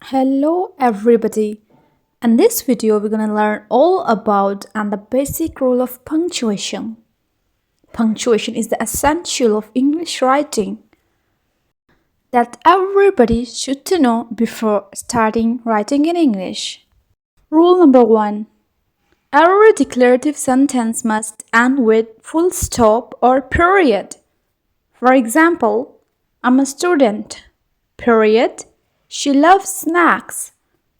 Hello everybody. In this video we're going to learn all about and the basic rule of punctuation. Punctuation is the essential of English writing that everybody should to know before starting writing in English. Rule number 1. Every declarative sentence must end with full stop or period. For example, I'm a student, period. She loves snacks,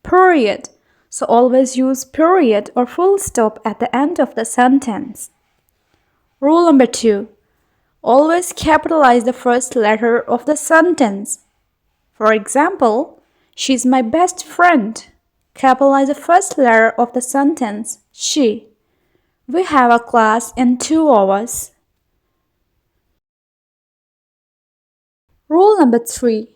period. So always use period or full stop at the end of the sentence. Rule number 2. Always capitalize the first letter of the sentence. For example, she's my best friend. Capitalize the first letter of the sentence, she. We have a class in 2 hours. Rule number 3.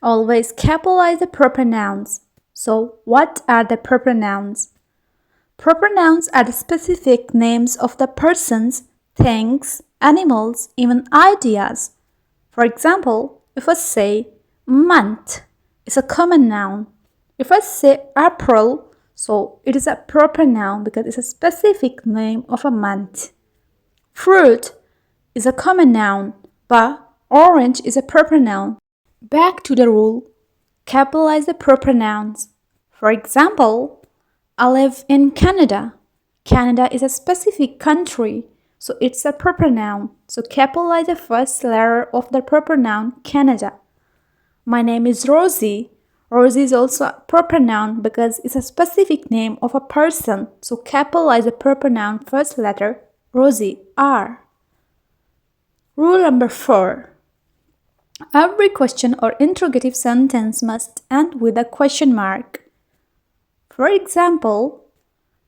Always capitalize the proper nouns. So, what are the proper nouns? Proper nouns are the specific names of the persons, things, animals, even ideas. For example, if I say month, it's a common noun. If I say April, so it is a proper noun because it's a specific name of a month. Fruit is a common noun, but orange is a proper noun. Back to the rule, capitalize the proper nouns. For example, I live in Canada. Canada is a specific country, so it's a proper noun. So capitalize the first letter of the proper noun Canada. My name is Rosie. Rosie is also a proper noun because it's a specific name of a person. So capitalize the proper noun first letter Rosie, R. Rule number 4. Every question or interrogative sentence must end with a question mark. For example,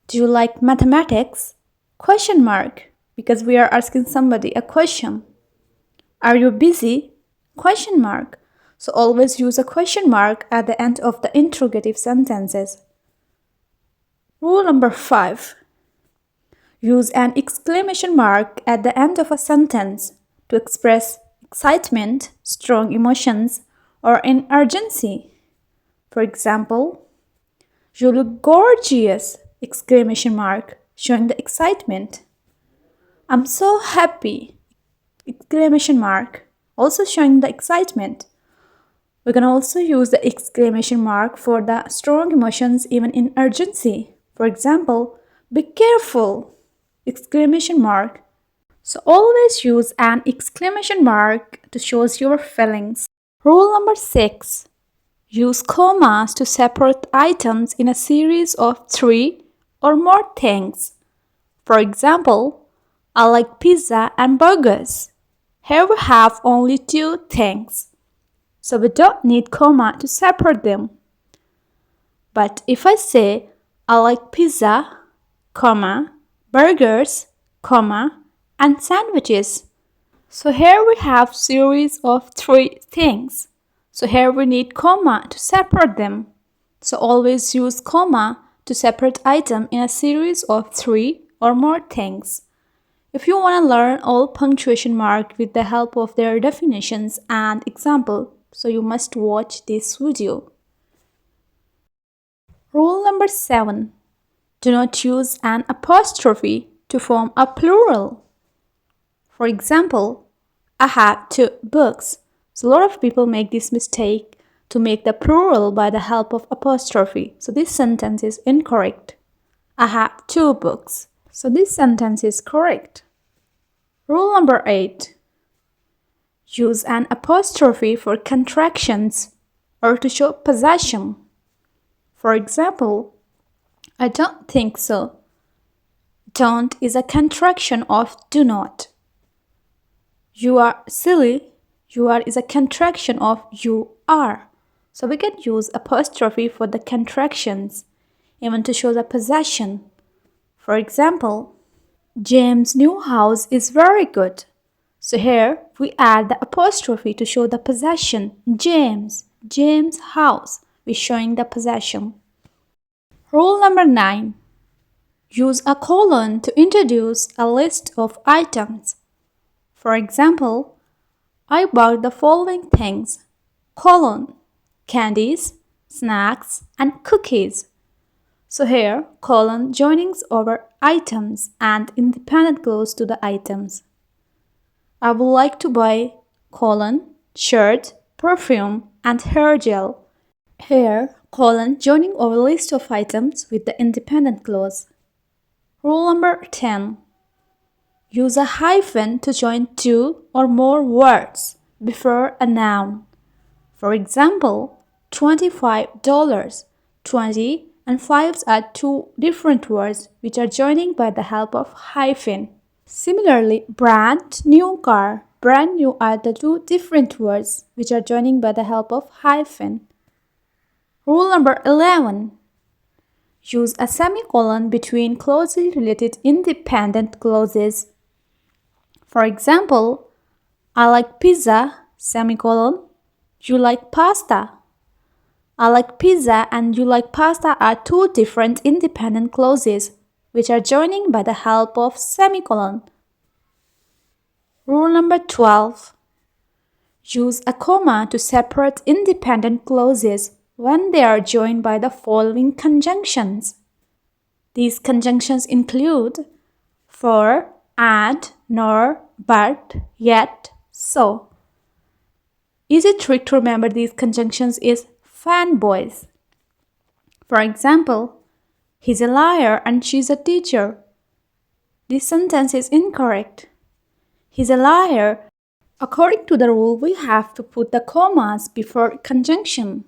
do you like mathematics? Question mark, because we are asking somebody a question. Are you busy? Question mark. So always use a question mark at the end of the interrogative sentences. Rule number 5. Use an exclamation mark at the end of a sentence to express excitement, strong emotions, or an urgency. For example, you look gorgeous! Exclamation mark, showing the excitement. I'm so happy! Exclamation mark, also showing the excitement. We can also use the exclamation mark for the strong emotions even in urgency. For example, be careful! Exclamation mark. So always use an exclamation mark to show your feelings. Rule number 6. Use commas to separate items in a series of 3 or more things. For example, I like pizza and burgers. Here we have only 2 things. So we don't need comma to separate them. But if I say I like pizza, comma, burgers, comma, and sandwiches. So here we have series of 3 things. So here we need comma to separate them. So always use comma to separate item in a series of 3 or more things. If you want to learn all punctuation marks with the help of their definitions and example, so you must watch this video. Rule number 7. Do not use an apostrophe to form a plural. For example, I have 2 books. So a lot of people make this mistake to make the plural by the help of apostrophe. So this sentence is incorrect. I have 2 books. So this sentence is correct. Rule number 8. Use an apostrophe for contractions or to show possession. For example, I don't think so. Don't is a contraction of do not. You are silly. You are is a contraction of you are. So we can use apostrophe for the contractions, even to show the possession. For example, James' new house is very good. So here we add the apostrophe to show the possession. James' house. We're showing the possession. Rule number 9. Use a colon to introduce a list of items. For example, I bought the following things: colon, candies, snacks, and cookies. So here, colon joinings over items and independent clause to the items. I would like to buy colon, shirt, perfume, and hair gel. Here, colon joining over list of items with the independent clause. Rule number 10. Use a hyphen to join two or more words before a noun. For example, $25. 20 and 5s are two different words which are joining by the help of hyphen. Similarly, brand new car, brand new are the two different words which are joining by the help of hyphen. Rule number 11. Use a semicolon between closely related independent clauses. For example, I like pizza, semicolon, you like pasta. I like pizza and you like pasta are two different independent clauses which are joining by the help of semicolon. Rule number 12. Use a comma to separate independent clauses when they are joined by the following conjunctions. These conjunctions include for, and, nor, but, yet, so. Easy trick to remember these conjunctions is fanboys. For example, he's a liar and she's a teacher. This sentence is incorrect. He's a liar. According to the rule, we have to put the commas before conjunction.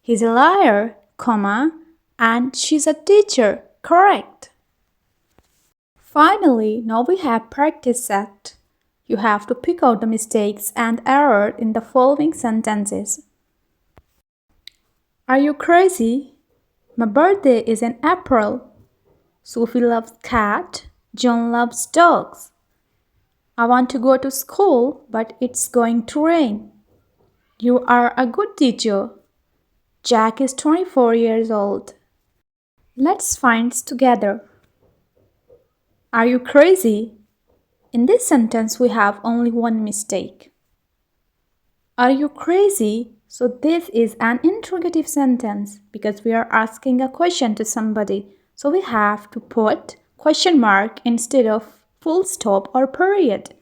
He's a liar, comma, and she's a teacher. Correct. Finally, now we have practice set. You have to pick out the mistakes and errors in the following sentences. Are you crazy? My birthday is in April. Sophie loves cat. John loves dogs. I want to go to school, but it's going to rain. You are a good teacher. Jack is 24 years old. Let's find together. Are you crazy? In this sentence, we have only one mistake. Are you crazy? So this is an interrogative sentence because we are asking a question to somebody. So we have to put question mark instead of full stop or period.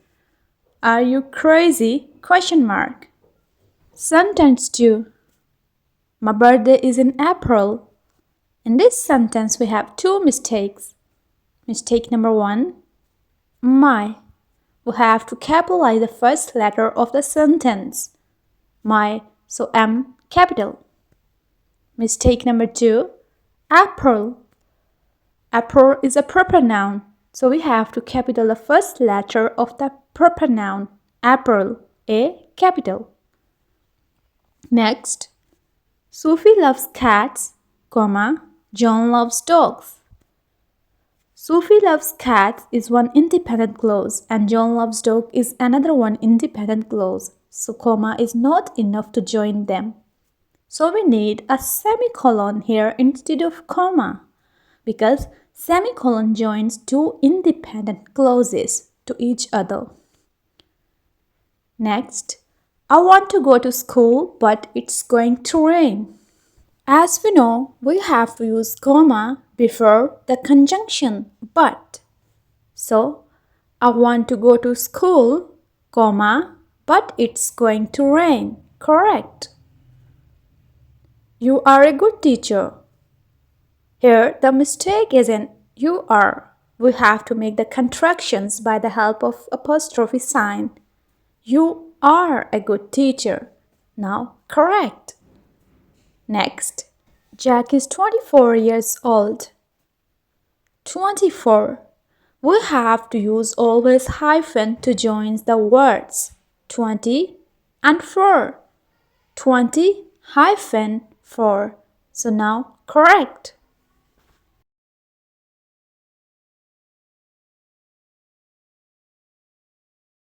Are you crazy? Question mark. Sentence 2. My birthday is in April. In this sentence, we have two mistakes. Mistake number 1, my. We have to capitalize the first letter of the sentence. My, so M capital. Mistake number 2, April. April is a proper noun, so we have to capital the first letter of the proper noun. April, A capital. Next, Sophie loves cats, comma, John loves dogs. Sophie loves cats is one independent clause and John loves dog is another one independent clause. So comma is not enough to join them. So we need a semicolon here instead of comma because semicolon joins two independent clauses to each other. Next, I want to go to school but it's going to rain. As we know, we have to use comma before the conjunction but. So, I want to go to school, comma, but it's going to rain. Correct. You are a good teacher. Here, the mistake is in you are. We have to make the contractions by the help of apostrophe sign. You are a good teacher. Now, correct. Next, Jack is 24 years old. 24. We have to use always hyphen to join the words 20 and 4. 20 hyphen 4. So now correct.